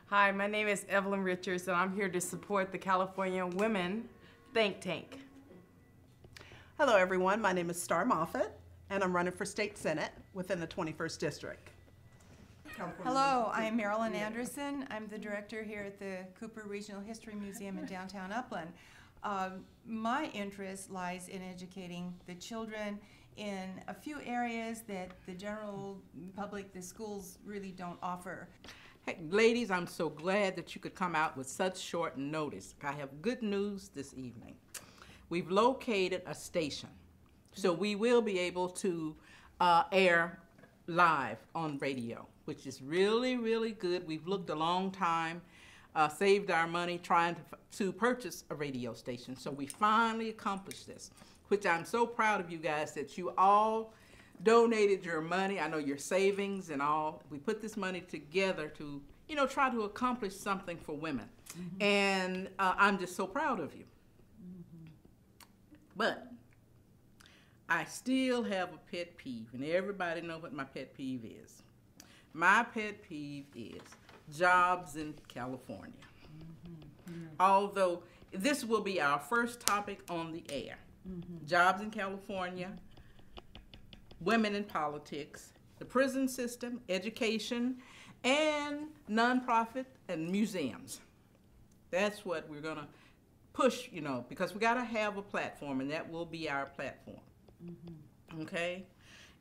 Hi, my name is Evelyn Richards, and I'm here to support the California Women Think Tank. Hello everyone, my name is Star Moffett, and I'm running for State Senate within the 21st District. Hello, I'm Marilyn Anderson. I'm the director here at the Cooper Regional History Museum in downtown Upland. My interest lies in educating the children in a few areas that the general public, the schools, really don't offer. Hey, ladies, I'm so glad that you could come out with such short notice. I have good news this evening. We've located a station, so we will be able to air live on radio, which is really, really good. We've looked a long time, saved our money trying to purchase a radio station, so we finally accomplished this, which I'm so proud of you guys that you all donated your money. I know your savings and all. We put this money together to, try to accomplish something for women. Mm-hmm. And I'm just so proud of you. Mm-hmm. But I still have a pet peeve, and everybody knows what my pet peeve is. My pet peeve is jobs in California. Mm-hmm. Although this will be our first topic on the air. Mm-hmm. Jobs in California, women in politics, the prison system, education, and nonprofit and museums. That's what we're going to push, because we got to have a platform, and that will be our platform. Mm-hmm. Okay?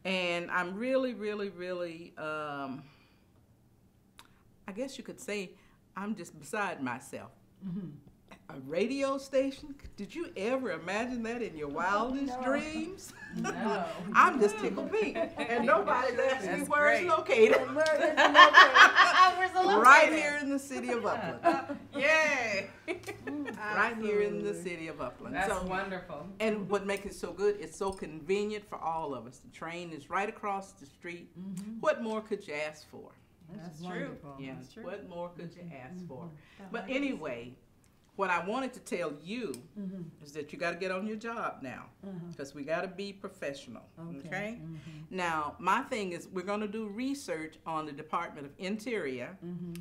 And I'm really, really, really, I guess you could say I'm just beside myself. Mm-hmm. A radio station? Did you ever imagine that in your wildest dreams? No. I'm just tickled pink. And nobody's asked me where it's located. Where's it located? Right here in the city of Upland. Yay! Right here in the city of Upland. That's wonderful. And what makes it so good, it's so convenient for all of us. The train is right across the street. Mm-hmm. What more could you ask for? That's true. Yeah, That's true. What more could you ask for? But anyway, what I wanted to tell you is that you got to get on your job now, because we got to be professional, okay? Now, my thing is we're going to do research on the Department of Interior,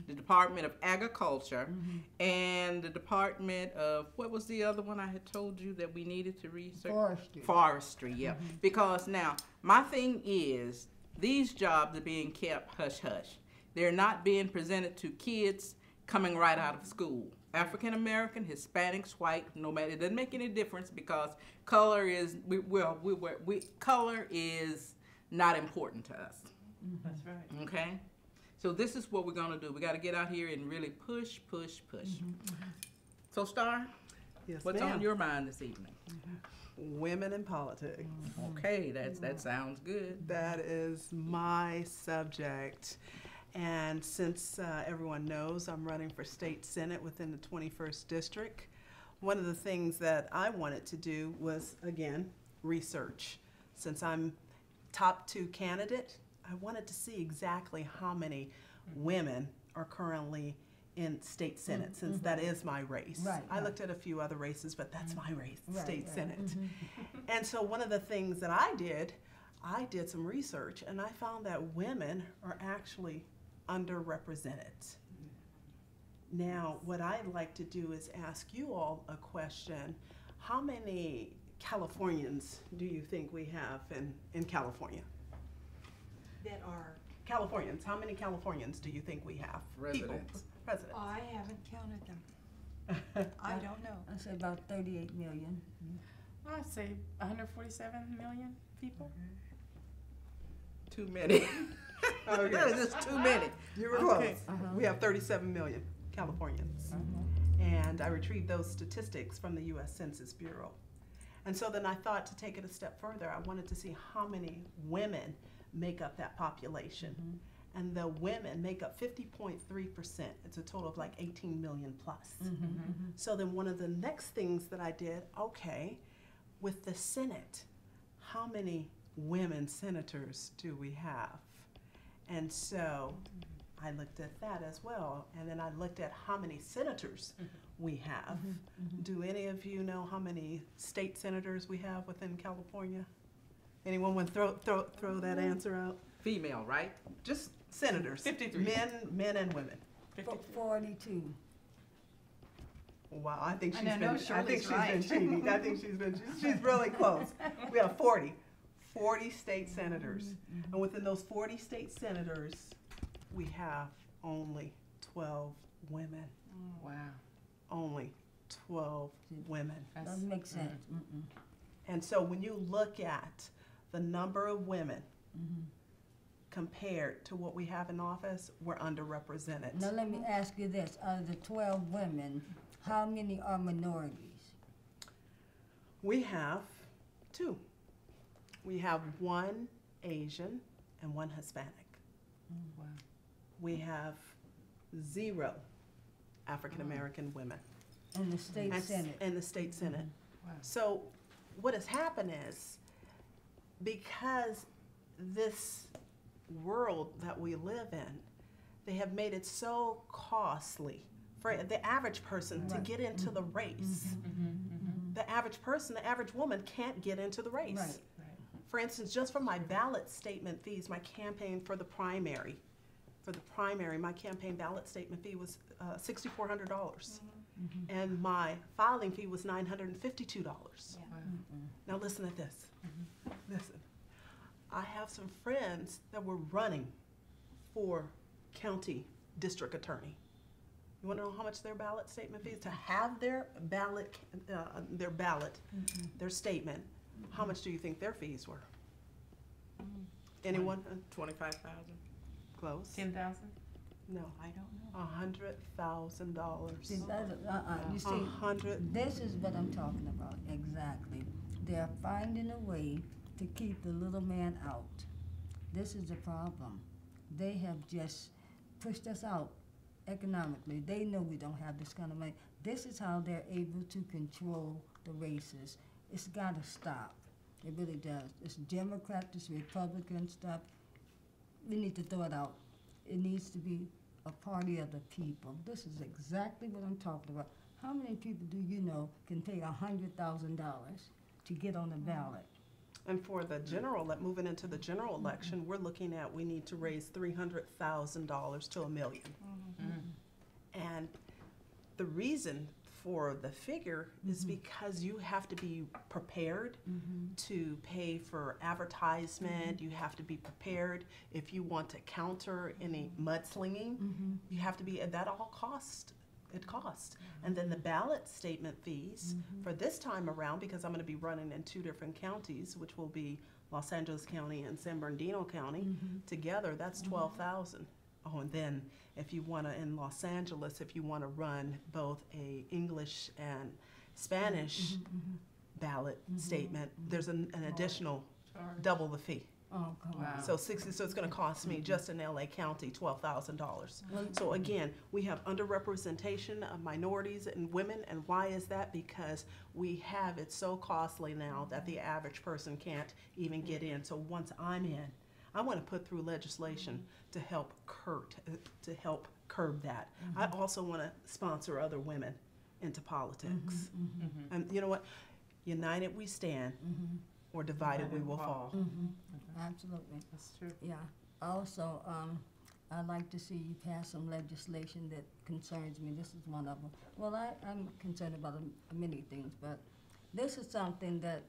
the Department of Agriculture, and the Department of, what was the other one I had told you that we needed to research? Forestry. Forestry, yeah. Because now, my thing is these jobs are being kept hush-hush. They're not being presented to kids coming right out of school. African American, Hispanics, white, no matter, it doesn't make any difference, because color is color is not important to us. That's right. Okay, so this is what we're gonna do. We got to get out here and really push. So, Star, Yes, what's ma'am. on your mind this evening? Women in politics. Okay, that sounds good. That is my subject. And since everyone knows I'm running for State Senate within the 21st District, one of the things that I wanted to do was, again, research. Since I'm top 2 candidate, I wanted to see exactly how many women are currently in State Senate, since that is my race. Right, I looked at a few other races, but that's my race, State Senate. And so one of the things that I did some research, and I found that women are actually underrepresented. Now, what I'd like to do is ask you all a question. How many Californians do you think we have in California? That are, Californians, how many Californians do you think we have? Residents. Residents. I haven't counted them. I don't know. I say about 38 million. I'd say 147 million people. Too many. Okay. That is just too many. You were close. Okay. We have 37 million Californians. And I retrieved those statistics from the U.S. Census Bureau. And so then I thought to take it a step further, I wanted to see how many women make up that population. And the women make up 50.3%. It's a total of like 18 million plus. So then one of the next things that I did, okay, with the Senate, how many women senators do we have? And so I looked at that as well. And then I looked at how many senators we have. Do any of you know how many state senators we have within California? Anyone want to throw that answer out? Female, right? Just senators. 53. Men and women. 42. Wow, I think I she's know, been. I Shirley's think she's right. been cheating. I think she's really close. We have 40 state senators, and within those 40 state senators, we have only 12 women. Wow. Only 12 women. Doesn't make sense. And so when you look at the number of women compared to what we have in office, we're underrepresented. Now let me ask you this: out of the 12 women, how many are minorities? We have 2. We have 1 Asian and 1 Hispanic. Wow. We have 0 African American women In the state senate. in the state senate. Wow. So what has happened is, because this world that we live in, they have made it so costly for the average person to get into the race. The average person, the average woman can't get into the race. Right. For instance, just for my ballot statement fees, my campaign for the primary, my campaign ballot statement fee was $6,400. And my filing fee was $952. Now listen to this. Listen. I have some friends that were running for county district attorney. You want to know how much their ballot statement fee is? To have their ballot, their statement, how much do you think their fees were? Anyone? 25,000. Close? 10,000? No. I don't know. $100,000. See, you see, 100. this is what I'm talking about, exactly. They're finding a way to keep the little man out. This is the problem. They have just pushed us out economically. They know we don't have this kind of money. This is how they're able to control the races. It's got to stop. It really does. It's Democrat, it's Republican stuff. We need to throw it out. It needs to be a party of the people. This is exactly what I'm talking about. How many people do you know can pay $100,000 to get on the ballot? And for the general, moving into the general election, we're looking at, we need to raise $300,000 to $1 million. And the reason for the figure is because you have to be prepared to pay for advertisement. You have to be prepared if you want to counter any mudslinging. You have to be, that all costs. It costs. And then the ballot statement fees for this time around, because I'm going to be running in 2 different counties, which will be Los Angeles County and San Bernardino County together, that's $12,000. Oh, and then if you want to, in Los Angeles, if you want to run both a English and Spanish ballot statement, there's an additional double the fee. Oh, come on. So so it's going to cost me just in LA County $12,000. So again, we have underrepresentation of minorities and women, and why is that? Because we have it so costly now that the average person can't even get in. So once I'm in, I want to put through legislation to help curb that. I also want to sponsor other women into politics. And you know what? United we stand, or divided we will fall. Absolutely. That's true. Yeah. Also, I'd like to see you pass some legislation that concerns me. This is one of them. Well, I'm concerned about many things, but this is something that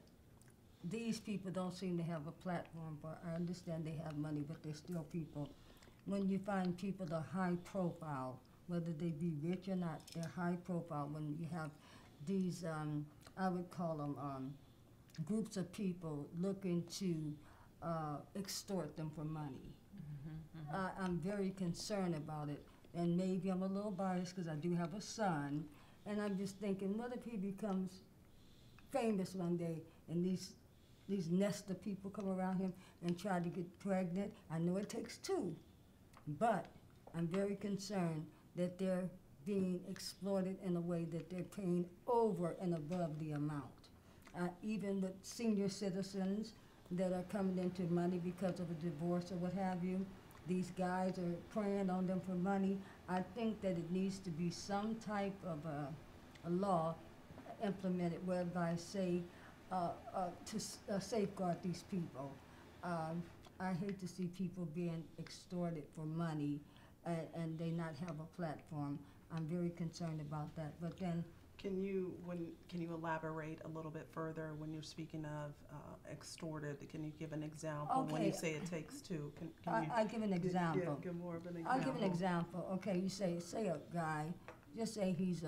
these people don't seem to have a platform for. I understand they have money, but they're still people. When you find people that are high profile, whether they be rich or not, they're high profile. When you have these, I would call them groups of people looking to extort them for money. I'm very concerned about it, and maybe I'm a little biased because I do have a son, and I'm just thinking, what if he becomes famous one day and these nest of people come around him and try to get pregnant? I know it takes 2, but I'm very concerned that they're being exploited in a way that they're paying over and above the amount. Even with senior citizens that are coming into money because of a divorce or what have you, these guys are preying on them for money. I think that it needs to be some type of a law implemented whereby say to safeguard these people. I hate to see people being extorted for money and they not have a platform. I'm very concerned about that. But then, Can you elaborate a little bit further when you're speaking of extorted? Can you give an example when you Okay. say it takes two? Can you I'll give an example. give more of an example? I'll give an example. Okay, you say a guy, just say he's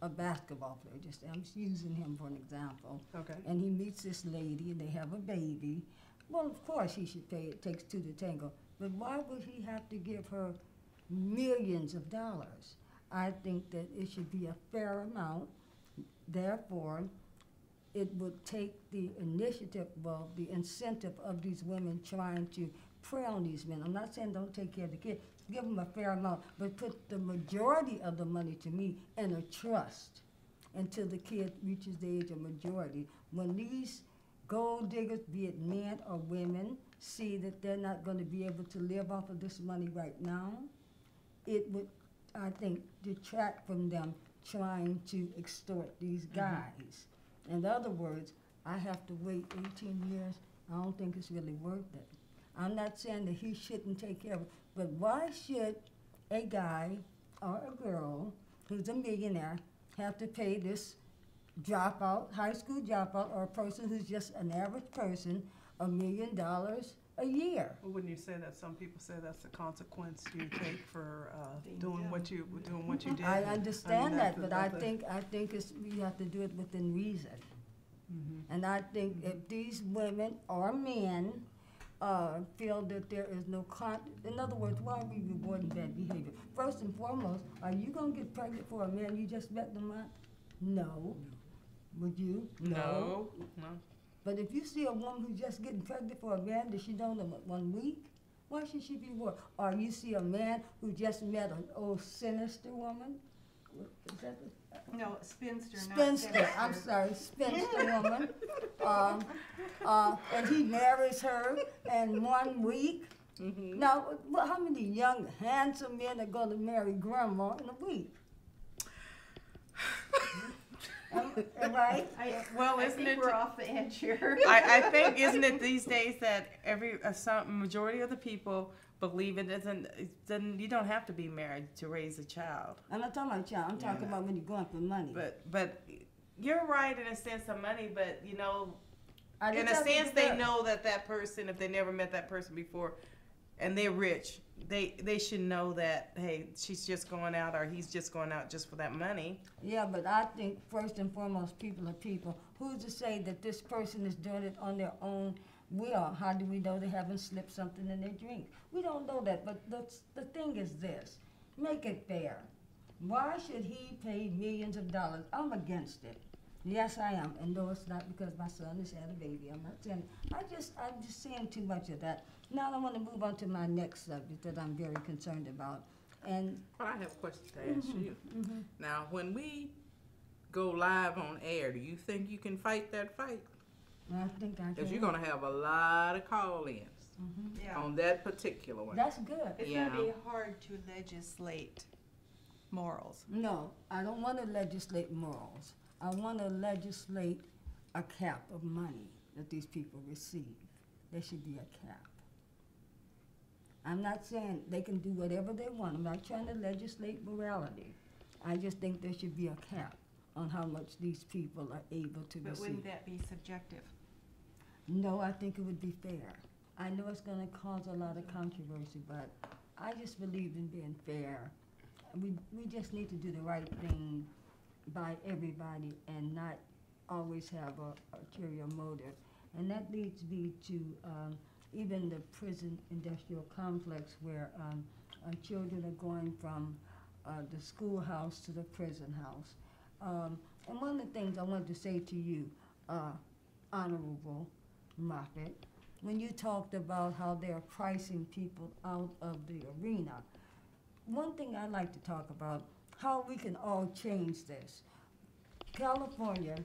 a basketball player. Just say, I'm just using him for an example. Okay. And he meets this lady and they have a baby. Well, of course he should pay. It takes two to tango. But why would he have to give her millions of dollars? I think that it should be a fair amount. Therefore, it would take the initiative, well, the incentive of these women trying to prey on these men. I'm not saying don't take care of the kid. Give them a fair amount, but put the majority of the money, to me, in a trust until the kid reaches the age of majority. When these gold diggers, be it men or women, see that they're not going to be able to live off of this money right now, it would, I think, detract from them trying to extort these guys. In other words, I have to wait 18 years. I don't think it's really worth it. I'm not saying that he shouldn't take care of it, but why should a guy or a girl who's a millionaire have to pay this dropout, high school dropout, or a person who's just an average person, $1 million a year? Well, wouldn't you say that some people say that's the consequence you take for doing what you did? I understand that, but I that's a- think we have to do it within reason. And I think if these women or men feel that there is no in other words, why are we rewarding bad behavior? First and foremost, are you gonna get pregnant for a man you just met the month? No. Would you? No. But if you see a woman who's just getting pregnant for a man that she don't know 1 week, why should she be rewarded? Or you see a man who just met an old sinister woman? Is that No, spinster, not spinster, I'm sorry, spinster woman, and he marries her in 1 week. Now, how many young, handsome men are going to marry grandma in a week? Right? Well, I isn't think it? we're off the edge here. I think, isn't it these days that some majority of the people believe it isn't, you don't have to be married to raise a child. I'm not talking about child, I'm talking about when you're going for money. But you're right in a sense of money, but you know, I in just a have to sense they deduct. know that person, if they never met that person before, and they're rich, they should know that, hey, she's just going out or he's just going out just for that money. Yeah, but I think first and foremost, people are people. Who's to say that this person is doing it on their own will? How do we know they haven't slipped something in their drink? We don't know that, but the thing is this. Make it fair. Why should he pay millions of dollars? I'm against it. Yes, I am. And no, it's not because my son has had a baby. I'm not saying, I'm just seeing too much of that. Now I want to move on to my next subject that I'm very concerned about. And But I have a question to ask you. Now, when we go live on air, do you think you can fight that fight? I think I Because can. you're going to have a lot of call-ins Yeah. on that particular one. That's good. It's Yeah. gonna be hard to legislate morals. No, I don't want to legislate morals. I want to legislate a cap of money that these people receive. There should be a cap. I'm not saying they can do whatever they want. I'm not trying to legislate morality. I just think there should be a cap on how much these people are able to But receive. wouldn't that be subjective? No, I think it would be fair. I know it's going to cause a lot of controversy, but I just believe in being fair. We just need to do the right thing by everybody and not always have a ulterior motive. And that leads me to even the prison industrial complex where children are going from the schoolhouse to the prison house. And one of the things I wanted to say to you, Honorable Moffett, when you talked about how they're pricing people out of the arena, one thing I'd like to talk about, how we can all change this. California